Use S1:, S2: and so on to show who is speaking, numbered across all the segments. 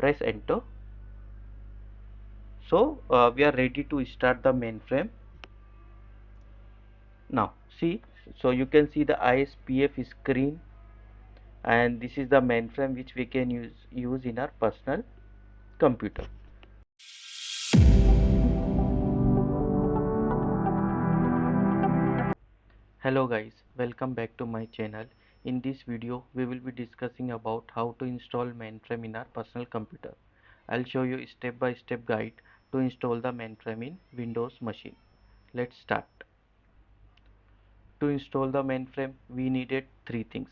S1: press enter. So we are ready to start the mainframe. Now see, so you can see the ISPF screen, and this is the mainframe which we can use in our personal computer. Hello guys, welcome back to my channel. In this video we will be discussing about how to install mainframe in our personal computer. I'll show you a step-by-step guide to install the mainframe in Windows machine. Let's start. To install the mainframe we needed three things.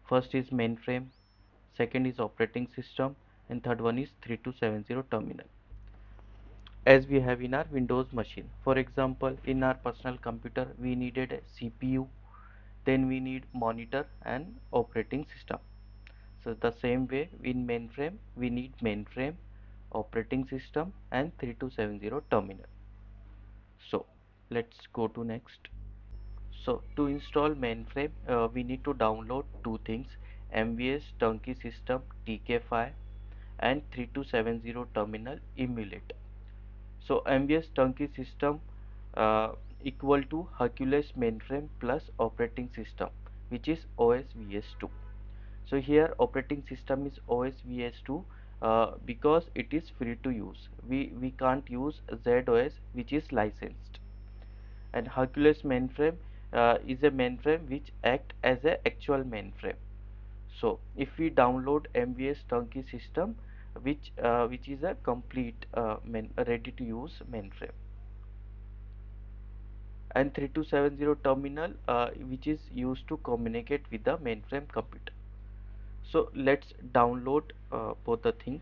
S1: First is mainframe, second is operating system, and third one is 3270 terminal, as we have in our Windows machine. For example, in our personal computer we needed a CPU, then we need monitor and operating system. So the same way in mainframe we need mainframe, operating system and 3270 terminal. So let's go to next. So to install mainframe we need to download two things: MVS turnkey system TK5 and 3270 terminal emulator. So MVS turnkey system uh, equal to Hercules Mainframe plus operating system, which is OS vs2. So here operating system is OS vs2 because it is free to use. We can't use ZOS, which is licensed. And Hercules Mainframe is a mainframe which act as a actual mainframe. So if we download MVS turnkey system, which is a complete ready to use mainframe, and 3270 terminal which is used to communicate with the mainframe computer. So let's download both the things.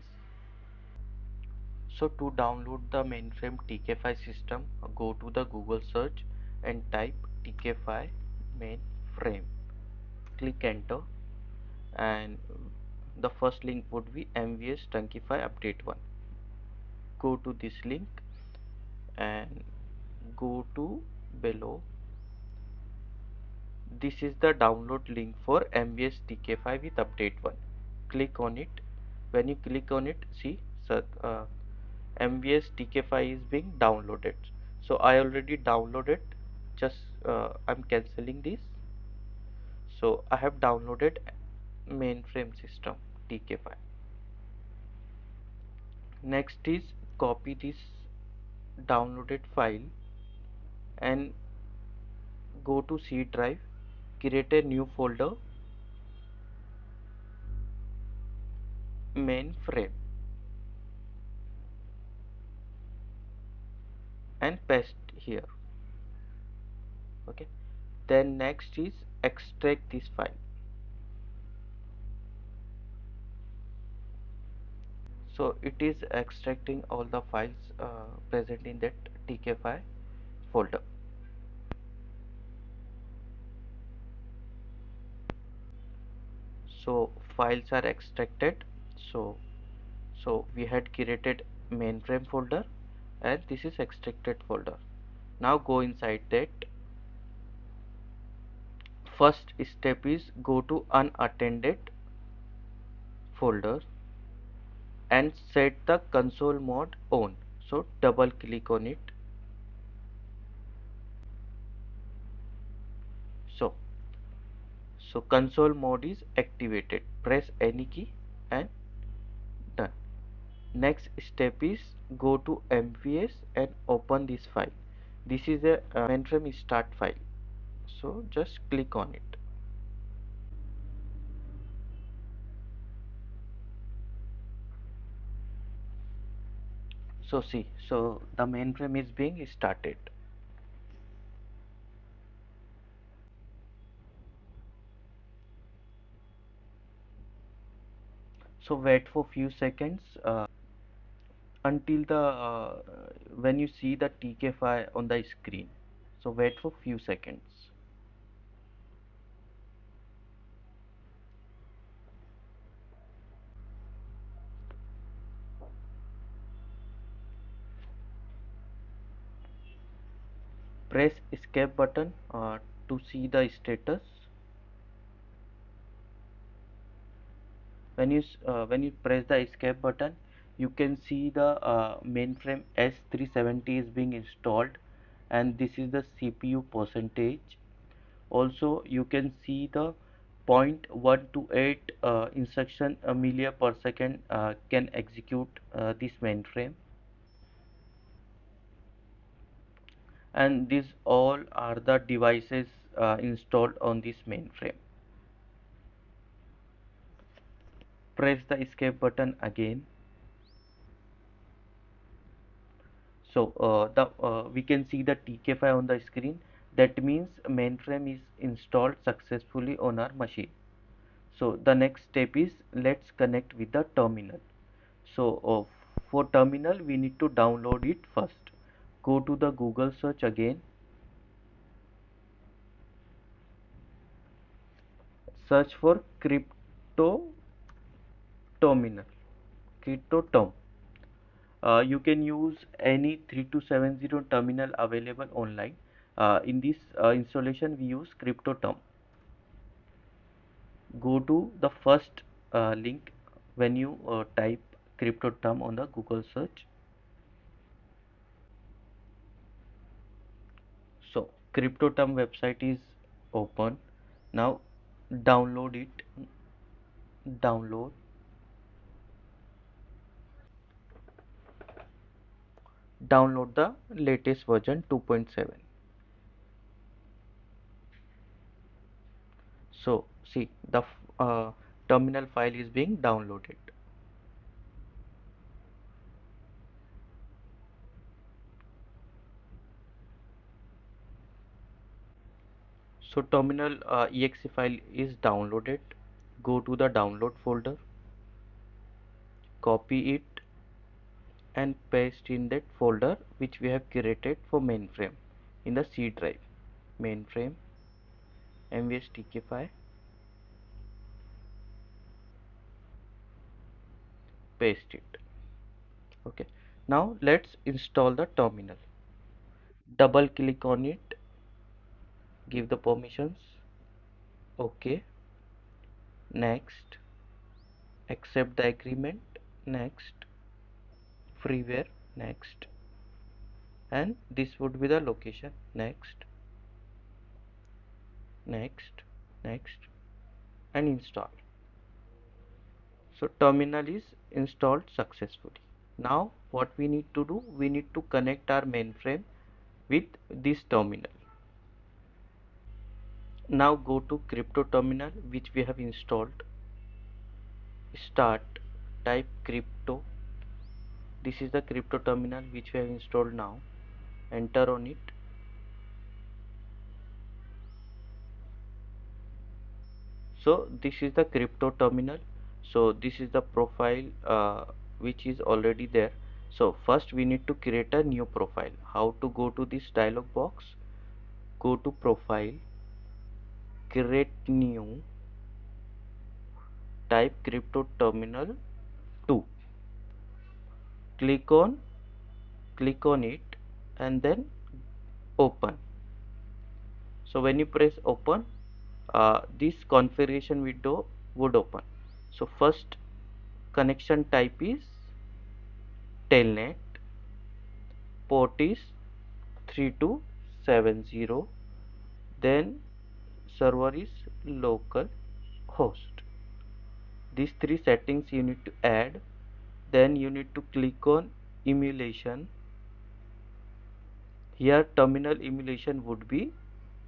S1: So to download the mainframe TK5 system, go to the Google search and type TK5 mainframe. Click enter, and the first link would be MVS Turnkey5 update 1. Go to this link and go to below. This is the download link for MVS TK5 with update 1. Click on it. When you click on it, see, so MVS TK5 is being downloaded. So I already downloaded. Just I'm cancelling this. So I have downloaded mainframe system TK5. Next is copy this downloaded file and go to C drive, create a new folder, mainframe, and paste here. Okay, then next is extract this file. So it is extracting all the files present in that TK5 folder. So files are extracted. So we had created mainframe folder, and this is extracted folder. Now go inside that. First step is go to unattended folder and set the console mode on. So double click on it. So console mode is activated. Press any key and done. Next step is go to MVS and open this file. This is a mainframe start file. So just click on it. So see, so the mainframe is being started. So wait for few seconds until the when you see the TK5 on the screen. So wait for few seconds. Press escape button to see the status. when you press the escape button, you can see the mainframe S370 is being installed, and this is the CPU percentage. Also you can see the 0.128 instruction milli per second can execute this mainframe, and these all are the devices installed on this mainframe. Press the escape button again. So we can see the TK5 on the screen. That means mainframe is installed successfully on our machine. So the next step is, let's connect with the terminal. So for terminal we need to download it first. Go to the Google search again, search for crypto terminal, crypto term. You can use any 3270 terminal available online. In this installation we use crypto term. Go to the first link when you type crypto term on the Google search. So crypto term website is open. Now download it. Download. Download the latest version 2.7. So see the terminal file is being downloaded. So terminal exe file is downloaded. Go to the download folder, copy it and paste in that folder which we have created for mainframe in the C drive. Mainframe mvstk5, paste it. Okay, now let's install the terminal. Double click on it, give the permissions. Okay, next, accept the agreement, next, freeware, next, and this would be the location, next, next, next, and install. So terminal is installed successfully. Now what we need to do, we need to connect our mainframe with this terminal. Now go to crypto terminal which we have installed. Start, type crypto. This is the crypto terminal which we have installed now. Enter on it. So this is the crypto terminal. So this is the profile which is already there. So first we need to create a new profile. How to go to this dialog box? Go to profile, create new, type crypto terminal 2. Click on it and then open. So when you press open, this configuration window would open. So first connection type is telnet, port is 3270, then server is local host. These three settings you need to add. Then you need to click on emulation. Here terminal emulation would be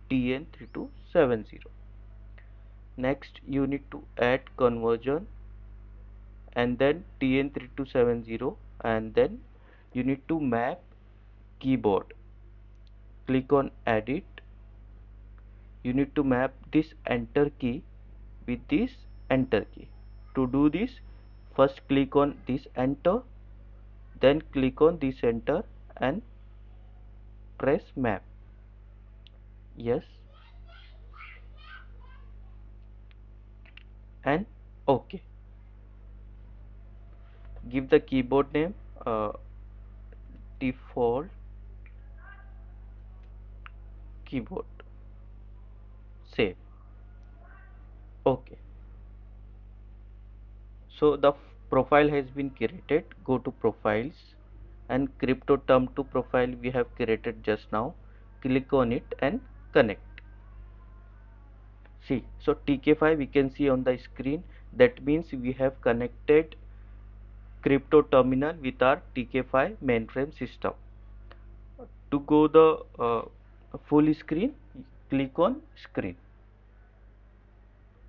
S1: TN3270. Next you need to add conversion and then TN3270, and then you need to map keyboard. Click on edit. You need to map this enter key with this enter key. To do this, first click on this enter, then click on this enter and press map. Yes, and OK. Give the keyboard name default keyboard. Save. OK. So the profile has been created. Go to profiles and crypto term to profile we have created just now. Click on it and connect. See, so TK5 we can see on the screen. That means we have connected crypto terminal with our TK5 mainframe system. To go the full screen, click on screen.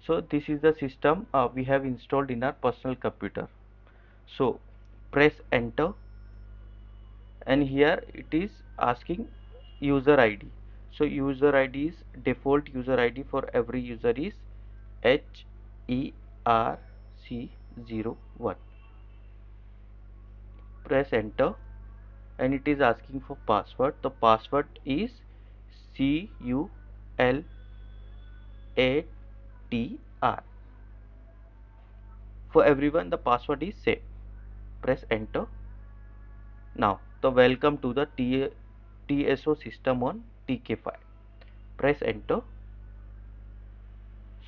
S1: So this is the system we have installed in our personal computer. So press enter, and here it is asking user ID. So user ID is default user ID for every user is HERC01. Press enter, and it is asking for password. The password is CULATR. For everyone the password is same. Press enter. Now the welcome to the TSO system on TK5. Press enter.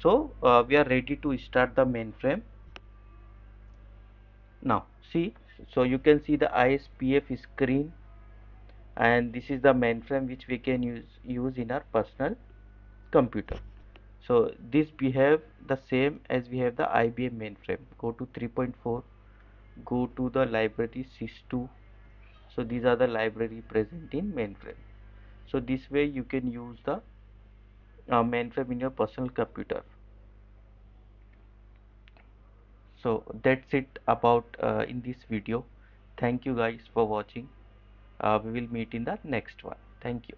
S1: So we are ready to start the mainframe. Now see, so you can see the ISPF screen, and this is the mainframe which we can use in our personal computer. So this behave the same as we have the IBM mainframe. Go to 3.4, go to the library sys2. So these are the library present in mainframe. So this way you can use the mainframe in your personal computer. So that's it about in this video. Thank you guys for watching. We will meet in the next one. Thank you.